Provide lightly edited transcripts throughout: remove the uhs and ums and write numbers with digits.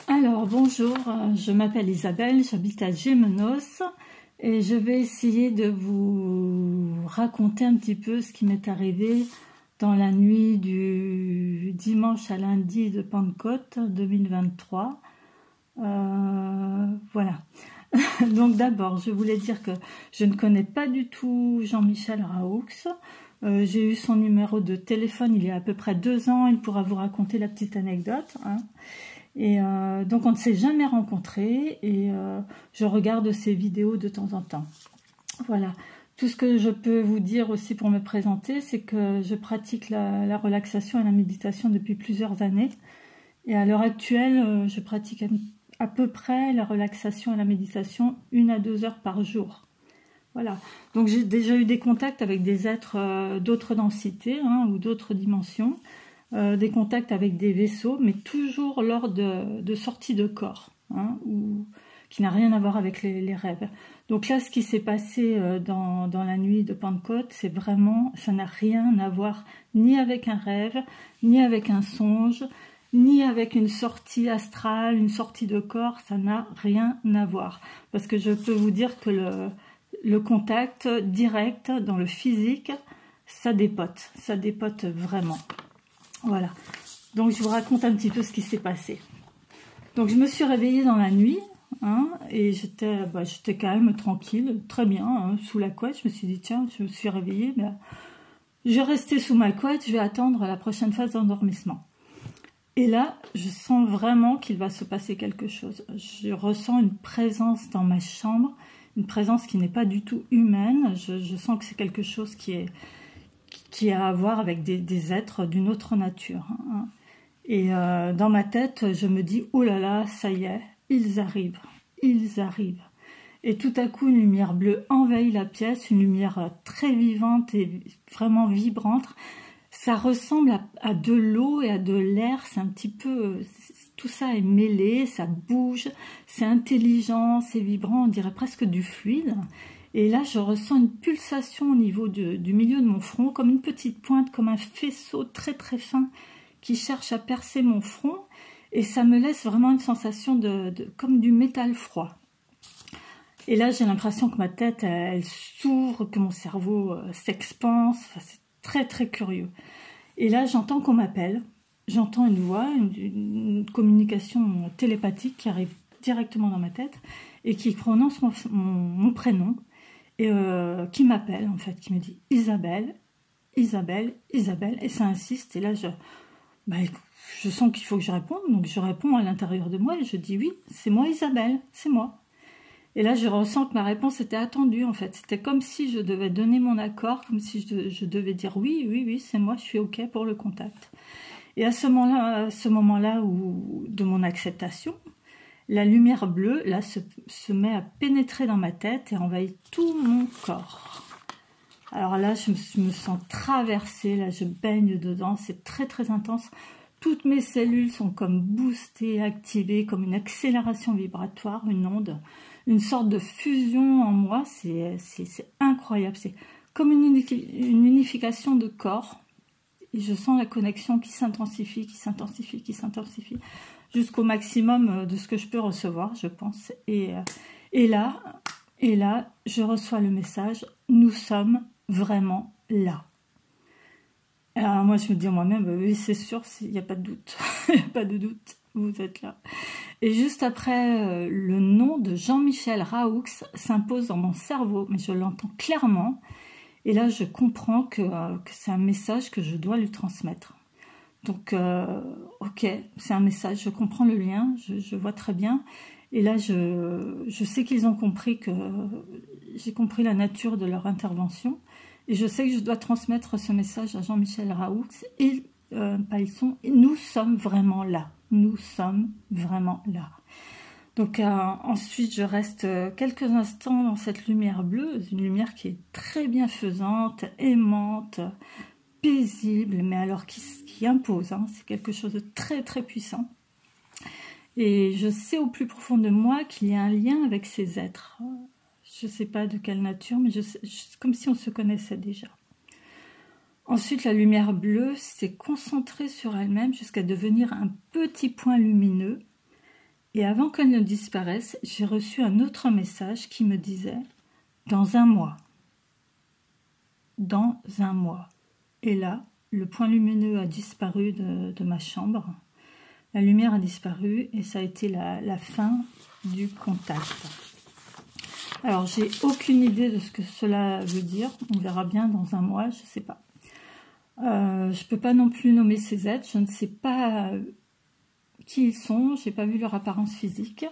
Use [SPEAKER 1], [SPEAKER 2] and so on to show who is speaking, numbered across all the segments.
[SPEAKER 1] Alors bonjour, je m'appelle Isabelle, j'habite à Gémenos et je vais essayer de vous raconter un petit peu ce qui m'est arrivé dans la nuit du dimanche à lundi de Pentecôte 2023. Voilà. Donc d'abord, je voulais dire que je ne connais pas du tout Jean-Michel Raoux. J'ai eu son numéro de téléphone il y a à peu près 2 ans, il pourra vous raconter la petite anecdote. Et donc on ne s'est jamais rencontrés et je regarde ses vidéos de temps en temps. Voilà. Tout ce que je peux vous dire aussi pour me présenter, c'est que je pratique la relaxation et la méditation depuis plusieurs années. Et à l'heure actuelle, je pratique à peu près la relaxation et la méditation 1 à 2 heures par jour. Voilà. Donc j'ai déjà eu des contacts avec des êtres d'autres densités ou d'autres dimensions. Des contacts avec des vaisseaux, mais toujours lors de sorties de corps, qui n'a rien à voir avec les rêves. Donc là, ce qui s'est passé dans la nuit de Pentecôte, c'est vraiment, ça n'a rien à voir ni avec un rêve, ni avec un songe, ni avec une sortie astrale, une sortie de corps, ça n'a rien à voir. Parce que je peux vous dire que le contact direct dans le physique, ça dépote vraiment. Voilà, donc je vous raconte un petit peu ce qui s'est passé. Donc je me suis réveillée dans la nuit, et j'étais calme, tranquille, très bien, sous la couette. Je me suis dit, tiens, je me suis réveillée, je vais rester sous ma couette, je vais attendre la prochaine phase d'endormissement. Et là, je sens vraiment qu'il va se passer quelque chose. Je ressens une présence dans ma chambre, une présence qui n'est pas du tout humaine. Je sens que c'est quelque chose qui a à voir avec des êtres d'une autre nature. Et dans ma tête, je me dis, oh là là, ça y est, ils arrivent. Et tout à coup, une lumière bleue envahit la pièce, une lumière très vivante et vraiment vibrante. Ça ressemble à de l'eau et à de l'air, c'est un petit peu... Tout ça est mêlé, ça bouge, c'est intelligent, c'est vibrant, on dirait presque du fluide. Et là, je ressens une pulsation au niveau du milieu de mon front, comme une petite pointe, comme un faisceau très très fin qui cherche à percer mon front. Et ça me laisse vraiment une sensation comme du métal froid. Et là, j'ai l'impression que ma tête, elle s'ouvre, que mon cerveau s'expanse. Enfin, c'est très très curieux. Et là, j'entends qu'on m'appelle. J'entends une voix, une communication télépathique qui arrive directement dans ma tête et qui prononce mon prénom. Et qui m'appelle en fait, qui me dit Isabelle, Isabelle, Isabelle, et ça insiste, et là je sens qu'il faut que je réponde, donc je réponds à l'intérieur de moi, et je dis oui, c'est moi Isabelle, c'est moi. Et là je ressens que ma réponse était attendue en fait, c'était comme si je devais donner mon accord, comme si je devais dire oui, c'est moi, je suis ok pour le contact. Et à ce moment-là de mon acceptation, la lumière bleue, là, se met à pénétrer dans ma tête et envahit tout mon corps. Alors là, je me sens traversée, là, je baigne dedans, c'est très très intense. Toutes mes cellules sont comme boostées, activées, comme une accélération vibratoire, une onde, une sorte de fusion en moi, c'est incroyable. C'est comme une unification de corps. Et je sens la connexion qui s'intensifie, jusqu'au maximum de ce que je peux recevoir, je pense. Et là, je reçois le message, nous sommes vraiment là. Alors moi, je me dis moi-même, oui, c'est sûr, il n'y a pas de doute, il n'y a pas de doute, vous êtes là. Et juste après, le nom de Jean-Michel Raoux s'impose dans mon cerveau, mais je l'entends clairement. Et là, je comprends que c'est un message que je dois lui transmettre. Donc, ok, c'est un message, je comprends le lien, je vois très bien. Et là, je sais qu'ils ont compris que j'ai compris la nature de leur intervention. Et je sais que je dois transmettre ce message à Jean-Michel Raoux. Et nous sommes vraiment là. Nous sommes vraiment là. Donc ensuite, je reste quelques instants dans cette lumière bleue, une lumière qui est très bienfaisante, aimante, paisible, mais alors qui impose, c'est quelque chose de très très puissant. Et je sais au plus profond de moi qu'il y a un lien avec ces êtres. Je ne sais pas de quelle nature, mais comme si on se connaissait déjà. Ensuite, la lumière bleue s'est concentrée sur elle-même jusqu'à devenir un petit point lumineux. Et avant qu'elle ne disparaisse, j'ai reçu un autre message qui me disait « Dans un mois. Dans un mois. » Et là, le point lumineux a disparu de ma chambre. La lumière a disparu et ça a été la fin du contact. Alors, j'ai aucune idée de ce que cela veut dire. On verra bien dans un mois, je ne sais pas. Je ne peux pas non plus nommer ces êtres. Je ne sais pas qui ils sont. Je n'ai pas vu leur apparence physique.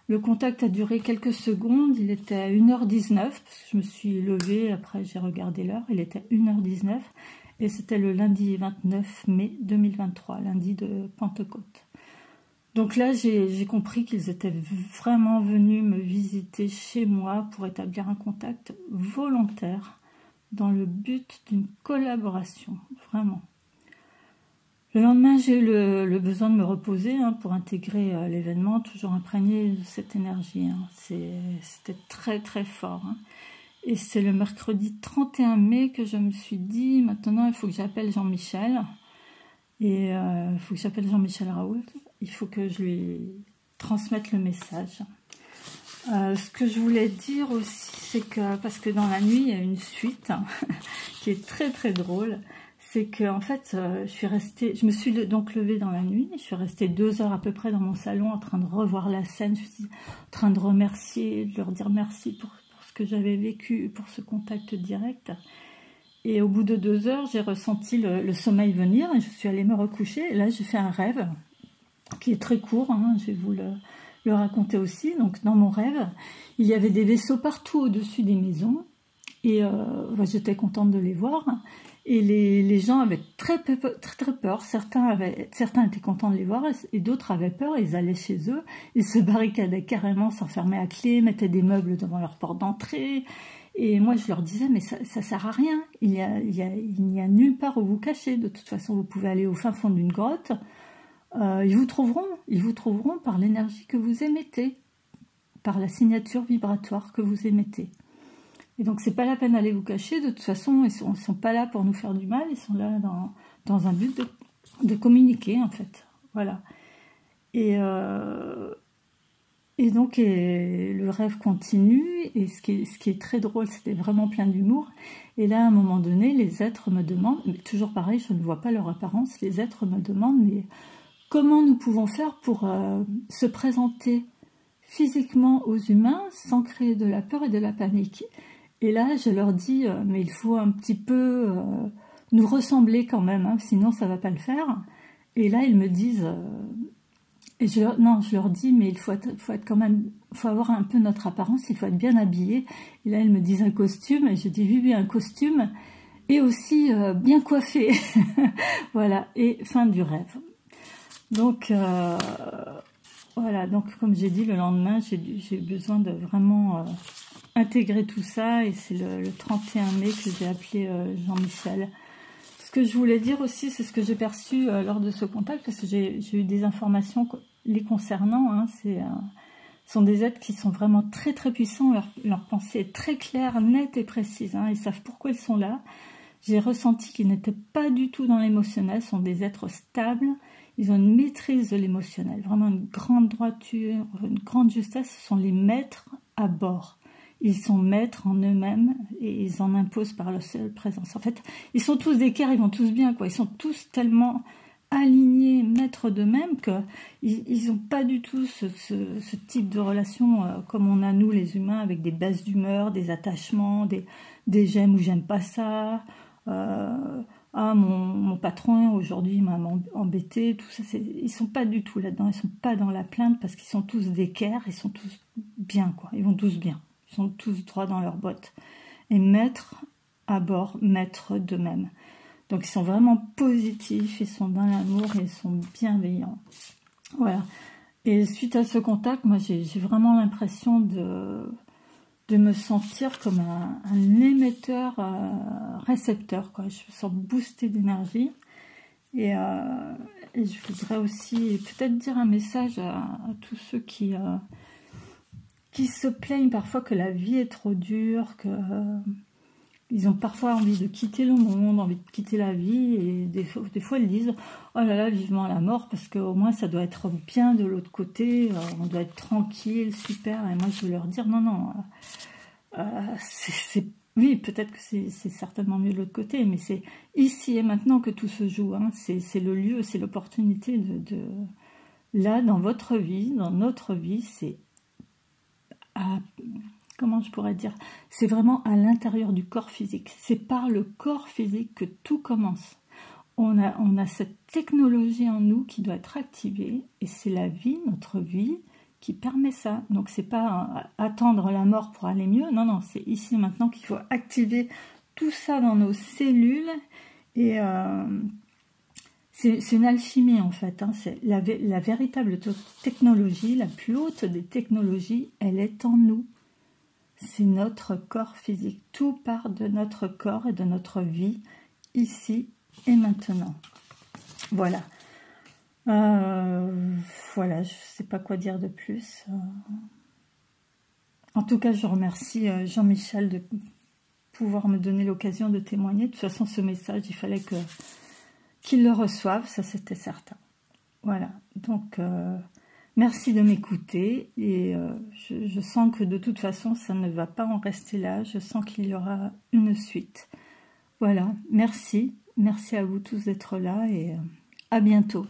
[SPEAKER 1] Le contact a duré quelques secondes. Il était à 1h19 parce que je me suis levée. Après, j'ai regardé l'heure. Il était 1h19 et c'était le lundi 29 mai 2023, lundi de Pentecôte. Donc là, j'ai compris qu'ils étaient vraiment venus me visiter chez moi pour établir un contact volontaire dans le but d'une collaboration, vraiment. Le lendemain, j'ai eu le besoin de me reposer pour intégrer l'événement, toujours imprégné de cette énergie. C'était très très fort. Et c'est le mercredi 31 mai que je me suis dit, maintenant il faut que j'appelle Jean-Michel. Et il faut que j'appelle Jean-Michel Raoult. Il faut que je lui transmette le message. Ce que je voulais dire aussi, c'est que, parce que dans la nuit, il y a une suite qui est très très drôle. C'est que en fait, je me suis donc levée dans la nuit. Je suis restée 2 heures à peu près dans mon salon en train de revoir la scène. Je suis en train de remercier, de leur dire merci pour ce que j'avais vécu, pour ce contact direct. Et au bout de 2 heures, j'ai ressenti le sommeil venir et je suis allée me recoucher. Et là, j'ai fait un rêve qui est très court, je vais vous le raconter aussi. Donc, dans mon rêve, il y avait des vaisseaux partout au-dessus des maisons. Et j'étais contente de les voir. Et les gens avaient très peur. Certains étaient contents de les voir et d'autres avaient peur. Ils allaient chez eux. Ils se barricadaient carrément, s'enfermaient à clé, mettaient des meubles devant leur porte d'entrée. Et moi, je leur disais, mais ça sert à rien. Il n'y a nulle part où vous cacher. De toute façon, vous pouvez aller au fin fond d'une grotte. Ils vous trouveront par l'énergie que vous émettez, par la signature vibratoire que vous émettez. Et donc, c'est pas la peine d'aller vous cacher. De toute façon, ils sont pas là pour nous faire du mal. Ils sont là dans un but de communiquer, en fait. Voilà. Et donc, le rêve continue, et ce qui est très drôle, c'était vraiment plein d'humour. Et là, à un moment donné, les êtres me demandent, mais toujours pareil, je ne vois pas leur apparence, les êtres me demandent, mais comment nous pouvons faire pour se présenter physiquement aux humains sans créer de la peur et de la panique? Et là, je leur dis, mais il faut un petit peu nous ressembler quand même, sinon ça ne va pas le faire. Et là, ils me disent... je leur dis, mais il faut être quand même, faut avoir un peu notre apparence, il faut être bien habillé. Et là, ils me disent un costume, et je dis oui, un costume, et aussi bien coiffé. Voilà, et fin du rêve. Donc, voilà, donc comme j'ai dit, le lendemain, j'ai eu besoin de vraiment intégrer tout ça, et c'est le 31 mai que j'ai appelé Jean-Michel. Ce que je voulais dire aussi, c'est ce que j'ai perçu lors de ce contact, parce que j'ai eu des informations les concernant. Ce sont des êtres qui sont vraiment très très puissants, leur pensée est très claire, nette et précise. Ils savent pourquoi ils sont là. J'ai ressenti qu'ils n'étaient pas du tout dans l'émotionnel, ce sont des êtres stables, ils ont une maîtrise de l'émotionnel, vraiment une grande droiture, une grande justesse, ce sont les maîtres à bord. Ils sont maîtres en eux-mêmes et ils en imposent par leur seule présence. En fait, ils sont tous d'équerre, ils vont tous bien, quoi. Ils sont tous tellement alignés, maîtres d'eux-mêmes, qu'ils n'ont pas du tout ce type de relation comme on a nous les humains, avec des baisses d'humeur, des attachements, des j'aime ou j'aime pas ça. Mon patron aujourd'hui m'a embêté, tout ça. Ils sont pas du tout là-dedans, ils sont pas dans la plainte parce qu'ils sont tous d'équerre, ils sont tous bien, quoi. Ils vont tous bien. Ils sont tous droits dans leurs bottes. Et maîtres à bord, maîtres d'eux-mêmes. Donc ils sont vraiment positifs, ils sont dans l'amour, ils sont bienveillants. Voilà. Et suite à ce contact, moi j'ai vraiment l'impression de me sentir comme un émetteur récepteur, quoi. Je me sens boostée d'énergie. Et je voudrais aussi peut-être dire un message à tous ceux qui se plaignent parfois que la vie est trop dure, ils ont parfois envie de quitter le monde, envie de quitter la vie, et des fois ils disent « Oh là là, vivement la mort, parce qu'au moins ça doit être bien de l'autre côté, on doit être tranquille, super. » Et moi je veux leur dire « Non, non, oui, peut-être que c'est certainement mieux de l'autre côté, mais c'est ici et maintenant que tout se joue, hein. C'est le lieu, c'est l'opportunité là, dans votre vie, dans notre vie, c'est comment je pourrais dire, c'est vraiment à l'intérieur du corps physique. C'est par le corps physique que tout commence. On a cette technologie en nous qui doit être activée, et c'est la vie, notre vie, qui permet ça. Donc c'est pas attendre la mort pour aller mieux, non, non, c'est ici maintenant qu'il faut activer tout ça dans nos cellules, et c'est une alchimie en fait, hein. C'est la véritable technologie, la plus haute des technologies, elle est en nous. C'est notre corps physique. Tout part de notre corps et de notre vie, ici et maintenant. Voilà. Voilà, je ne sais pas quoi dire de plus. En tout cas, je remercie Jean-Michel de pouvoir me donner l'occasion de témoigner. De toute façon, ce message, il fallait qu'il le reçoive, ça c'était certain. Voilà, donc... merci de m'écouter, et je sens que de toute façon ça ne va pas en rester là, je sens qu'il y aura une suite. Voilà, merci à vous tous d'être là, et à bientôt.